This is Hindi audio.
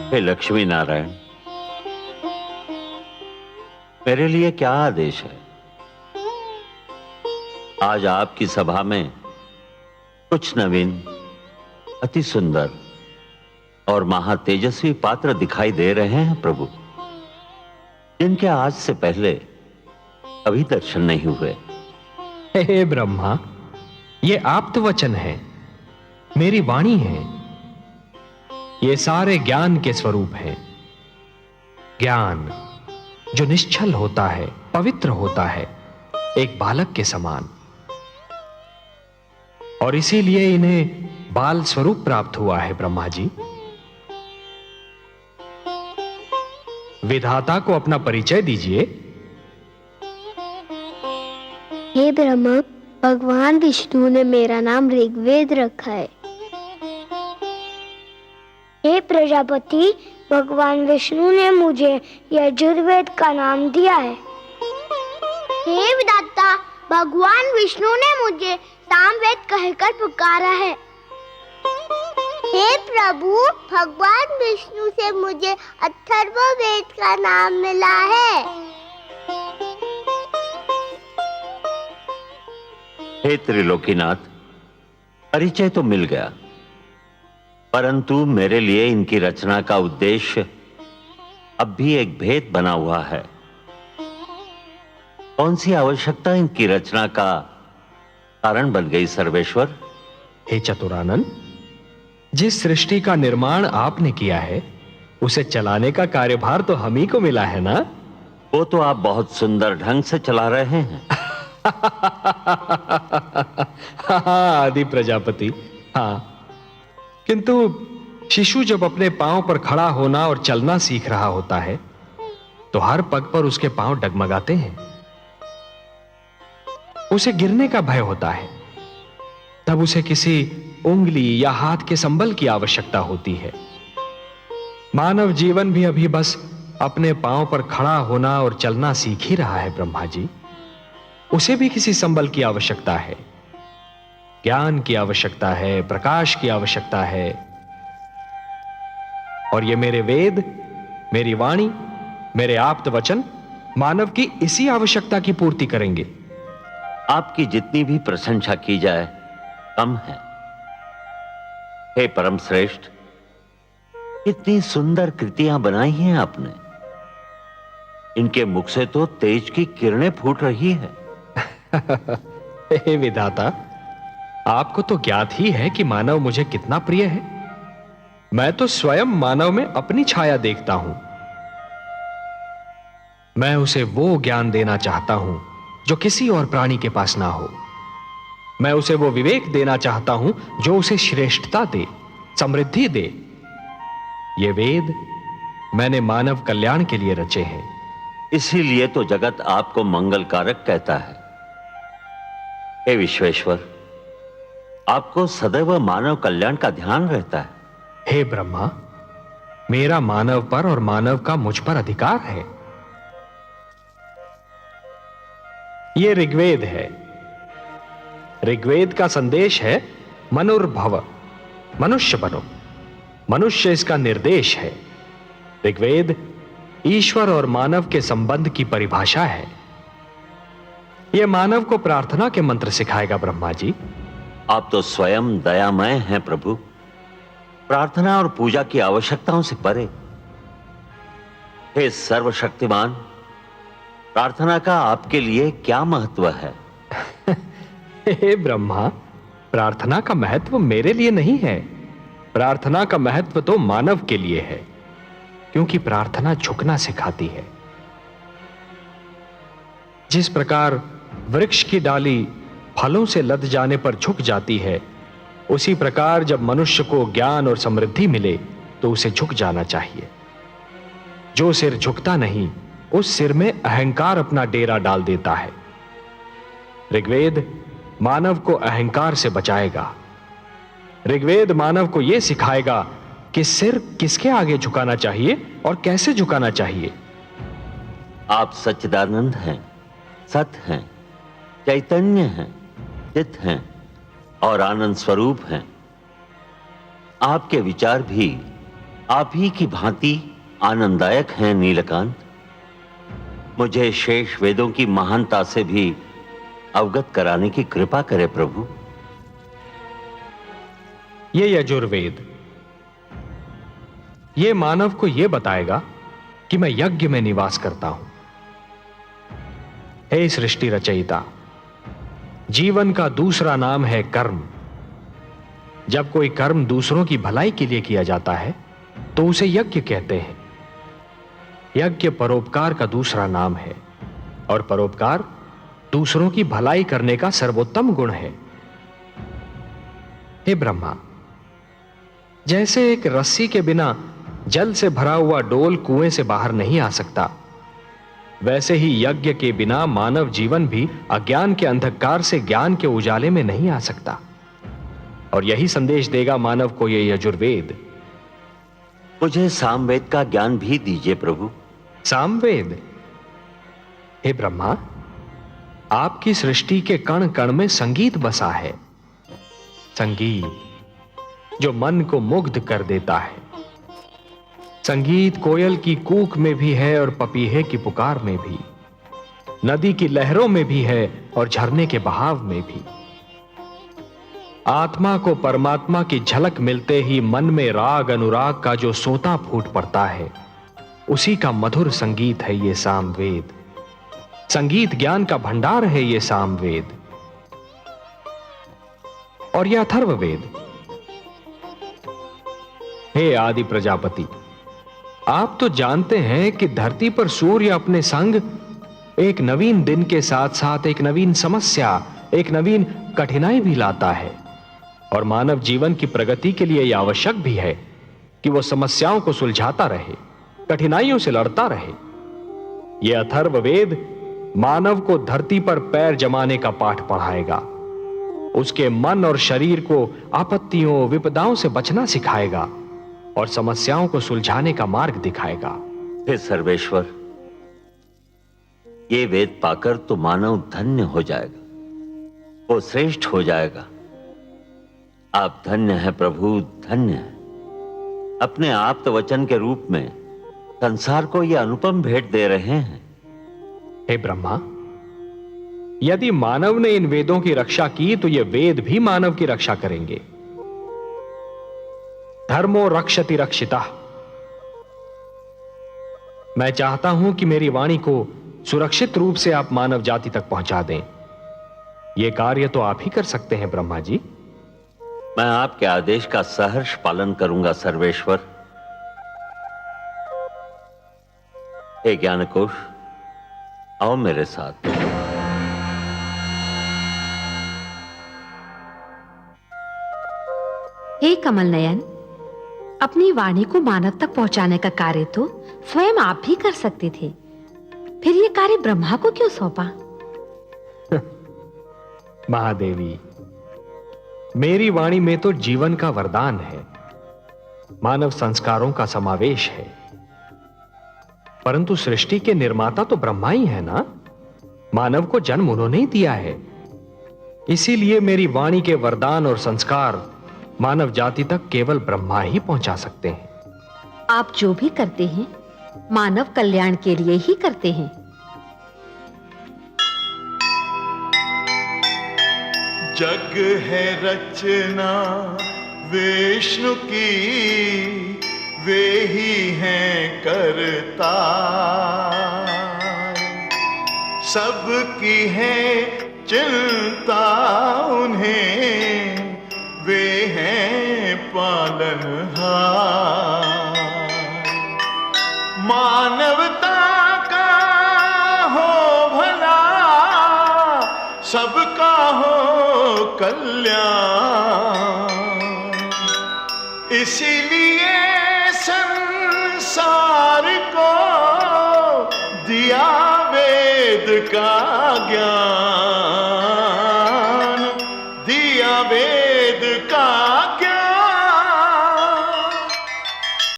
हे लक्ष्मी नारायण, मेरे लिए क्या आदेश है? आज आपकी सभा में कुछ नवीन, अति सुंदर और महातेजस्वी पात्र दिखाई दे रहे हैं प्रभु, जिनके आज से पहले कभी दर्शन नहीं हुए। हे ब्रह्मा, ये आप्तवचन है, मेरी वाणी है। ये सारे ज्ञान के स्वरूप हैं। ज्ञान जो निश्चल होता है, पवित्र होता है, एक बालक के समान, और इसीलिए इन्हें बाल स्वरूप प्राप्त हुआ है। ब्रह्मा जी, विधाता को अपना परिचय दीजिए। हे ब्रह्मा, भगवान विष्णु ने मेरा नाम ऋग्वेद रखा है। हे प्रजापति, भगवान विष्णु ने मुझे यजुर्वेद का नाम दिया है। हे विधाता, भगवान विष्णु ने मुझे सामवेद कहकर पुकारा है। हे प्रभु, भगवान विष्णु से मुझे अथर्ववेद का नाम मिला है। हे त्रिलोकीनाथ, परिचय तो मिल गया, परंतु मेरे लिए इनकी रचना का उद्देश्य अब भी एक भेद बना हुआ है। कौन सी आवश्यकता इनकी रचना का कारण बन गई सर्वेश्वर? हे चतुरानन, जिस सृष्टि का निर्माण आपने किया है, उसे चलाने का कार्यभार तो हम ही को मिला है ना? वो तो आप बहुत सुंदर ढंग से चला रहे हैं। आदि प्रजापति, हाँ, किंतु शिशु जब अपने पांव पर खड़ा होना और चलना सीख रहा होता है, तो हर पग पर उसके पांव डगमगाते हैं। उसे गिरने का भय होता है, तब उसे किसी उंगली या हाथ के संबल की आवश्यकता होती है। मानव जीवन भी अभी बस अपने पांव पर खड़ा होना और चलना सीख ही रहा है। ब्रह्मा जी, उसे भी किसी संबल की आवश्यकता है, ज्ञान की आवश्यकता है, प्रकाश की आवश्यकता है। और ये मेरे वेद, मेरी वाणी, मेरे आप्त वचन मानव की इसी आवश्यकता की पूर्ति करेंगे। आपकी जितनी भी प्रशंसा की जाए कम है। हे परम श्रेष्ठ, कितनी सुंदर कृतियां बनाई हैं आपने। इनके मुख से तो तेज की किरणें फूट रही है। हे विधाता, आपको तो ज्ञात ही है कि मानव मुझे कितना प्रिय है। मैं तो स्वयं मानव में अपनी छाया देखता हूं। मैं उसे वो ज्ञान देना चाहता हूं जो किसी और प्राणी के पास ना हो। मैं उसे वो विवेक देना चाहता हूं जो उसे श्रेष्ठता दे, समृद्धि दे। ये वेद मैंने मानव कल्याण के लिए रचे हैं। इसीलिए तो जगत आपको मंगलकारक कहता है। हे विश्वेश्वर, आपको सदैव मानव कल्याण का ध्यान रहता है। हे ब्रह्मा, मेरा मानव पर और मानव का मुझ पर अधिकार है। ये ऋग्वेद है। ऋग्वेद का संदेश है मनुर्भव, मनुष्य बनो। मनुष्य इसका निर्देश है। ऋग्वेद ईश्वर और मानव के संबंध की परिभाषा है। यह मानव को प्रार्थना के मंत्र सिखाएगा। ब्रह्मा जी, आप तो स्वयं दयामय हैं प्रभु, प्रार्थना और पूजा की आवश्यकताओं से परे। हे सर्वशक्तिमान, प्रार्थना का आपके लिए क्या महत्व है? हे ब्रह्मा, प्रार्थना का महत्व मेरे लिए नहीं है। प्रार्थना का महत्व तो मानव के लिए है, क्योंकि प्रार्थना झुकना सिखाती है। जिस प्रकार वृक्ष की डाली फलों से लद जाने पर झुक जाती है, उसी प्रकार जब मनुष्य को ज्ञान और समृद्धि मिले तो उसे झुक जाना चाहिए। जो सिर झुकता नहीं, उस सिर में अहंकार अपना डेरा डाल देता है। ऋग्वेद मानव को अहंकार से बचाएगा। ऋग्वेद मानव को यह सिखाएगा कि सिर किसके आगे झुकाना चाहिए और कैसे झुकाना चाहिए। आप सच्चिदानंद हैं, सत हैं, चैतन्य हैं, चित हैं और आनंद स्वरूप हैं। आपके विचार भी आप ही की भांति आनंददायक हैं नीलकांत। मुझे शेष वेदों की महानता से भी अवगत कराने की कृपा करे प्रभु। ये यजुर्वेद ये मानव को यह बताएगा कि मैं यज्ञ में निवास करता हूं। हे सृष्टि रचयिता, जीवन का दूसरा नाम है कर्म। जब कोई कर्म दूसरों की भलाई के लिए किया जाता है तो उसे यज्ञ कहते हैं। यज्ञ परोपकार का दूसरा नाम है और परोपकार दूसरों की भलाई करने का सर्वोत्तम गुण है। हे ब्रह्मा, जैसे एक रस्सी के बिना जल से भरा हुआ डोल कुएं से बाहर नहीं आ सकता, वैसे ही यज्ञ के बिना मानव जीवन भी अज्ञान के अंधकार से ज्ञान के उजाले में नहीं आ सकता। और यही संदेश देगा मानव को यह यजुर्वेद। मुझे सामवेद का ज्ञान भी दीजिए प्रभु। सामवेद? हे ब्रह्मा, आपकी सृष्टि के कण कण में संगीत बसा है। संगीत जो मन को मुग्ध कर देता है। संगीत कोयल की कूक में भी है और पपीहे की पुकार में भी, नदी की लहरों में भी है और झरने के बहाव में भी। आत्मा को परमात्मा की झलक मिलते ही मन में राग अनुराग का जो सोता फूट पड़ता है, उसी का मधुर संगीत है ये सामवेद। संगीत ज्ञान का भंडार है ये सामवेद। और यह अथर्ववेद। हे आदि प्रजापति, आप तो जानते हैं कि धरती पर सूर्य अपने संग एक नवीन दिन के साथ साथ एक नवीन समस्या, एक नवीन कठिनाई भी लाता है। और मानव जीवन की प्रगति के लिए यह आवश्यक भी है कि वह समस्याओं को सुलझाता रहे, कठिनाइयों से लड़ता रहे। यह अथर्ववेद मानव को धरती पर पैर जमाने का पाठ पढ़ाएगा, उसके मन और शरीर को आपत्तियों विपदाओं से बचना सिखाएगा और समस्याओं को सुलझाने का मार्ग दिखाएगा। हे सर्वेश्वर, ये वेद पाकर तो मानव धन्य हो जाएगा, वो श्रेष्ठ हो जाएगा। आप धन्य हैं प्रभु, धन्य हैं। अपने आप्त वचन के रूप में संसार को यह अनुपम भेंट दे रहे हैं। हे ब्रह्मा, यदि मानव ने इन वेदों की रक्षा की तो ये वेद भी मानव की रक्षा करेंगे। धर्मो रक्षति रक्षिता। मैं चाहता हूं कि मेरी वाणी को सुरक्षित रूप से आप मानव जाति तक पहुंचा दें। यह कार्य तो आप ही कर सकते हैं ब्रह्मा जी। मैं आपके आदेश का सहर्ष पालन करूंगा सर्वेश्वर। हे ज्ञानकोश, आओ मेरे साथ। हे कमल नयन, अपनी वाणी को मानव तक पहुंचाने का कार्य तो स्वयं आप भी कर सकते थे, फिर यह कार्य ब्रह्मा को क्यों सौंपा? महादेवी, मेरी वाणी में तो जीवन का वरदान है, मानव संस्कारों का समावेश है। परंतु सृष्टि के निर्माता तो ब्रह्मा ही है ना। मानव को जन्म उन्होंने ही दिया है। इसीलिए मेरी वाणी के वरदान और संस्कार मानव जाति तक केवल ब्रह्मा ही पहुंचा सकते हैं। आप जो भी करते हैं मानव कल्याण के लिए ही करते हैं। जग है रचना विष्णु की, वे ही हैं करता। सबकी है चिंता उन्हें, वे हैं पालनहार। मानवता का हो भला, सबका हो कल्याण। इसीलिए संसार को दिया वेद का ज्ञान, दिया वेद का